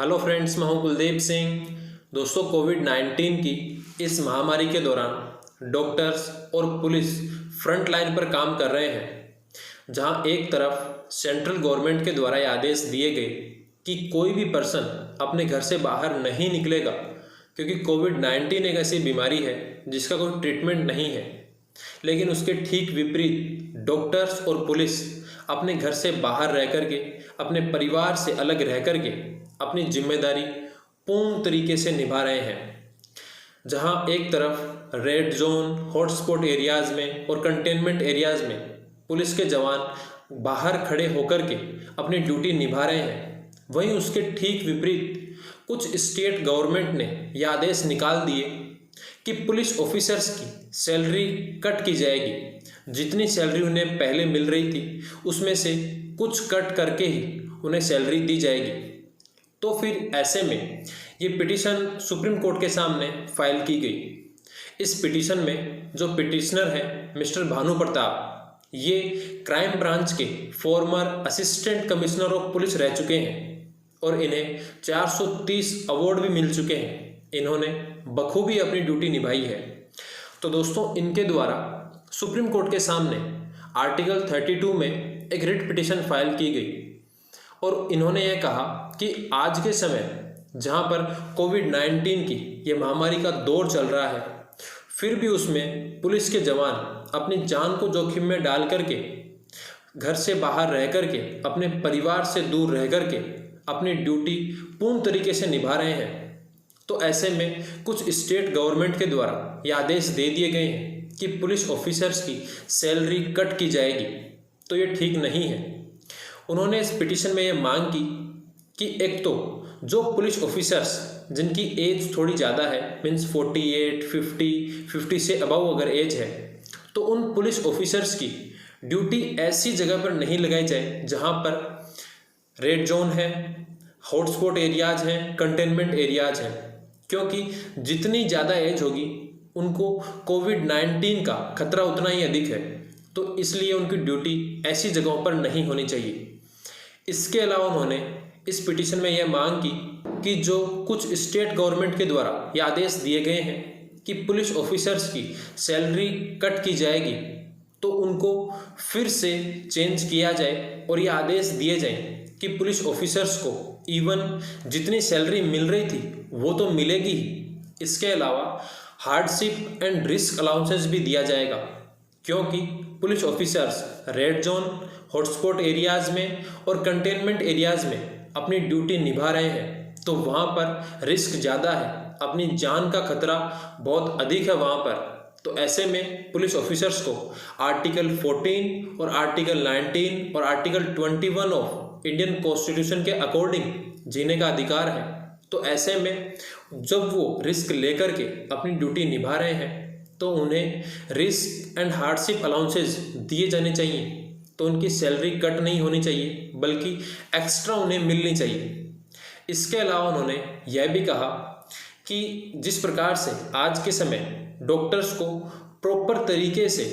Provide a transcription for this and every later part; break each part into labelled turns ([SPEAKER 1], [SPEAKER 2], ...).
[SPEAKER 1] Hello friends, मैं हूं कुलदीप सिंह। दोस्तों, कोविड-19 की इस महामारी के दौरान डॉक्टर्स और पुलिस फ्रंट लाइन पर काम कर रहे हैं। जहां एक तरफ सेंट्रल गवर्नमेंट के द्वारा ये आदेश दिए गए कि कोई भी पर्सन अपने घर से बाहर नहीं निकलेगा, क्योंकि कोविड-19 एक ऐसी बीमारी है जिसका कोई ट्रीटमेंट नहीं है। लेकिन उसके ठीक विपरीत डॉक्टर्स और पुलिस अपने घर से बाहर रह कर के, अपने परिवार से अलग रह कर के अपनी जिम्मेदारी पूर्ण तरीके से निभा रहे हैं। जहां एक तरफ रेड जोन, हॉटस्पॉट एरियाज़ में और कंटेनमेंट एरियाज़ में पुलिस के जवान बाहर खड़े होकर के अपनी ड्यूटी निभा रहे हैं, वहीं उसके ठीक विपरीत कुछ स्टेट गवर्नमेंट ने यह आदेश निकाल दिए कि पुलिस ऑफिसर्स की सैलरी कट की जाएगी। जितनी सैलरी उन्हें पहले मिल रही थी उसमें से कुछ कट करके ही उन्हें सैलरी दी जाएगी। तो फिर ऐसे में ये पिटीशन सुप्रीम कोर्ट के सामने फाइल की गई। इस पिटीशन में जो पिटिशनर हैं मिस्टर भानु प्रताप, ये क्राइम ब्रांच के farmer assistant commissioner of police रह चुके हैं और इन्हें 430 अवार्ड भी मिल चुके हैं। इन्होंने बखूबी अपनी ड्यूटी निभाई है। तो दोस्तों, इनके द्वारा सुप्रीम कोर्ट के सामने आर्टिकल 32 में एक रिट पिटीशन फाइल की गई और इन्होंने यह कहा कि आज के समय जहां पर कोविड-19 की ये महामारी का दौर चल रहा है, फिर भी उसमें पुलिस के जवान अपनी जान को जोखिम में डाल करके, घर से बाहर रह करके, अपने परिवार से दूर रह करके अपनी ड्यूटी पूर्ण तरीके से निभा रहे हैं। तो ऐसे में कुछ स्टेट गवर्नमेंट के द्वारा ये आदेश दे दिए गए हैं कि पुलिस ऑफिसर्स की सैलरी कट की जाएगी, तो ये ठीक नहीं है। उन्होंने इस पिटीशन में ये मांग की कि एक तो जो पुलिस ऑफिसर्स जिनकी एज थोड़ी ज़्यादा है, मीन्स 48, 50 से अबव अगर एज है, तो उन पुलिस ऑफिसर्स की ड्यूटी ऐसी जगह पर नहीं लगाई जाए जहां पर रेड जोन है, हॉटस्पॉट एरियाज हैं, कंटेनमेंट एरियाज हैं। क्योंकि जितनी ज़्यादा एज होगी उनको कोविड-19 का खतरा उतना ही अधिक है, तो इसलिए उनकी ड्यूटी ऐसी जगहों पर नहीं होनी चाहिए। इसके अलावा उन्होंने इस पिटीशन में यह मांग की कि जो कुछ स्टेट गवर्नमेंट के द्वारा ये आदेश दिए गए हैं कि पुलिस ऑफिसर्स की सैलरी कट की जाएगी, तो उनको फिर से चेंज किया जाए और ये आदेश दिए जाएं कि पुलिस ऑफिसर्स को इवन जितनी सैलरी मिल रही थी वो तो मिलेगी ही, इसके अलावा हार्डशिप एंड रिस्क अलाउंसेस भी दिया जाएगा। क्योंकि police officers red zone, hotspot areas में और कंटेनमेंट एरियाज़ में अपनी ड्यूटी निभा रहे हैं, तो वहाँ पर रिस्क ज़्यादा है, अपनी जान का खतरा बहुत अधिक है वहाँ पर। तो ऐसे में पुलिस ऑफिसर्स को आर्टिकल 14 और आर्टिकल 19 और आर्टिकल 21 ऑफ इंडियन कॉन्स्टिट्यूशन के अकॉर्डिंग जीने का अधिकार है। तो ऐसे में जब वो रिस्क लेकर के अपनी ड्यूटी निभा रहे हैं, तो उन्हें रिस्क एंड हार्डशिप अलाउंसेस दिए जाने चाहिए। तो उनकी सैलरी कट नहीं होनी चाहिए, बल्कि एक्स्ट्रा उन्हें मिलनी चाहिए। इसके अलावा उन्होंने यह भी कहा कि जिस प्रकार से आज के समय डॉक्टर्स को प्रॉपर तरीके से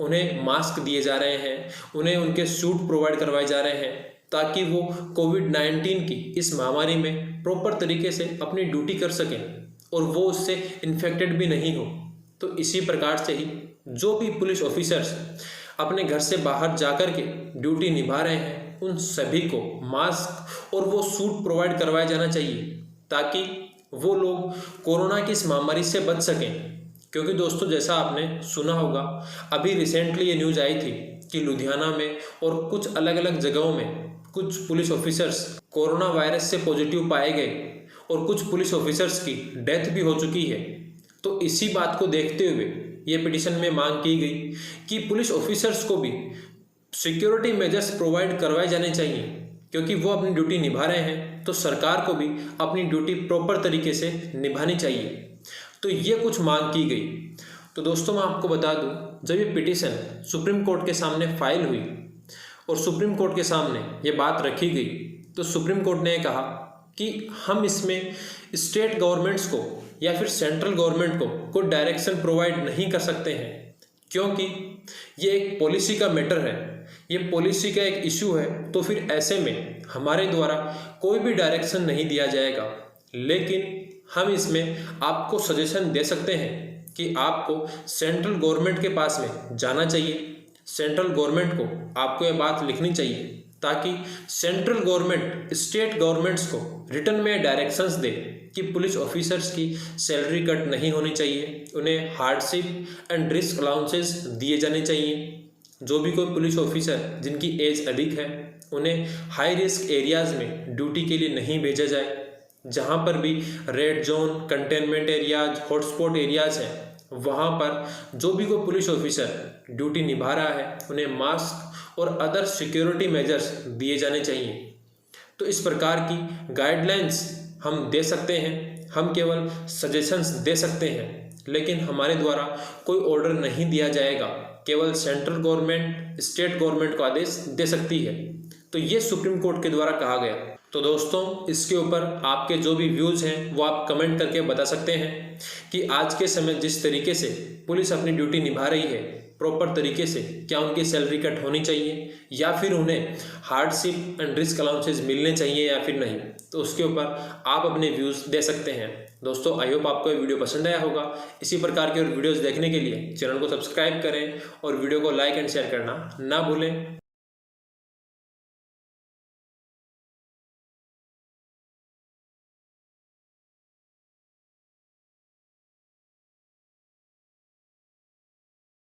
[SPEAKER 1] उन्हें मास्क दिए जा रहे हैं, उन्हें उनके सूट प्रोवाइड करवाए जा रहे हैं, ताकि वो कोविड-19 की इस महामारी में प्रॉपर तरीके से अपनी ड्यूटी कर सकें और वो उससे इन्फेक्टेड भी नहीं हो। तो इसी प्रकार से ही जो भी पुलिस ऑफिसर्स अपने घर से बाहर जाकर के ड्यूटी निभा रहे हैं, उन सभी को मास्क और वो सूट प्रोवाइड करवाया जाना चाहिए, ताकि वो लोग कोरोना की इस महामारी से बच सकें। क्योंकि दोस्तों, जैसा आपने सुना होगा, अभी रिसेंटली ये न्यूज़ आई थी कि लुधियाना में और कुछ अलग अलग जगहों में कुछ पुलिस ऑफिसर्स कोरोना वायरस से पॉजिटिव पाए गए और कुछ पुलिस ऑफिसर्स की डेथ भी हो चुकी है। तो इसी बात को देखते हुए ये पिटीशन में मांग की गई कि पुलिस ऑफिसर्स को भी सिक्योरिटी मेजर्स प्रोवाइड करवाए जाने चाहिए, क्योंकि वो अपनी ड्यूटी निभा रहे हैं, तो सरकार को भी अपनी ड्यूटी प्रॉपर तरीके से निभानी चाहिए। तो ये कुछ मांग की गई। तो दोस्तों, मैं आपको बता दूं, जब ये पिटीशन सुप्रीम कोर्ट के सामने फाइल हुई और सुप्रीम कोर्ट के सामने ये बात रखी गई, तो सुप्रीम कोर्ट ने कहा कि हम इसमें स्टेट गवर्नमेंट्स को या फिर सेंट्रल गवर्नमेंट को कोई डायरेक्शन प्रोवाइड नहीं कर सकते हैं, क्योंकि ये एक पॉलिसी का मैटर है, ये पॉलिसी का एक इशू है। तो फिर ऐसे में हमारे द्वारा कोई भी डायरेक्शन नहीं दिया जाएगा, लेकिन हम इसमें आपको सजेशन दे सकते हैं कि आपको सेंट्रल गवर्नमेंट के पास में जाना चाहिए। सेंट्रल गवर्नमेंट को आपको ये बात लिखनी चाहिए ताकि सेंट्रल गवर्नमेंट स्टेट गवर्नमेंट्स को रिटर्न में डायरेक्शंस दे कि पुलिस ऑफिसर्स की सैलरी कट नहीं होनी चाहिए, उन्हें हार्डशिप एंड रिस्क अलाउंसेस दिए जाने चाहिए। जो भी कोई पुलिस ऑफिसर जिनकी एज अधिक है उन्हें हाई रिस्क एरियाज़ में ड्यूटी के लिए नहीं भेजा जाए। जहाँ पर भी red zone, containment areas, hotspot areas हैं, वहाँ पर जो भी कोई पुलिस ऑफिसर ड्यूटी निभा रहा है उन्हें मास्क और अदर सिक्योरिटी मेजर्स दिए जाने चाहिए। तो इस प्रकार की गाइडलाइंस हम दे सकते हैं, हम केवल सजेशंस दे सकते हैं, लेकिन हमारे द्वारा कोई ऑर्डर नहीं दिया जाएगा। केवल सेंट्रल गवर्नमेंट स्टेट गवर्नमेंट को आदेश दे सकती है। तो ये सुप्रीम कोर्ट के द्वारा कहा गया। तो दोस्तों, इसके ऊपर आपके जो भी व्यूज़ हैं वो आप कमेंट करके बता सकते हैं कि आज के समय जिस तरीके से पुलिस अपनी ड्यूटी निभा रही है प्रॉपर तरीके से, क्या उनकी सैलरी कट होनी चाहिए या फिर उन्हें हार्डशिप एंड रिस्क अलाउंसेस मिलने चाहिए या फिर नहीं। तो उसके ऊपर आप अपने व्यूज़ दे सकते हैं। दोस्तों, आई होप आपको ये वीडियो पसंद आया होगा। इसी प्रकार की और वीडियोज़ देखने के लिए चैनल को सब्सक्राइब करें और वीडियो को लाइक एंड शेयर करना ना भूलें।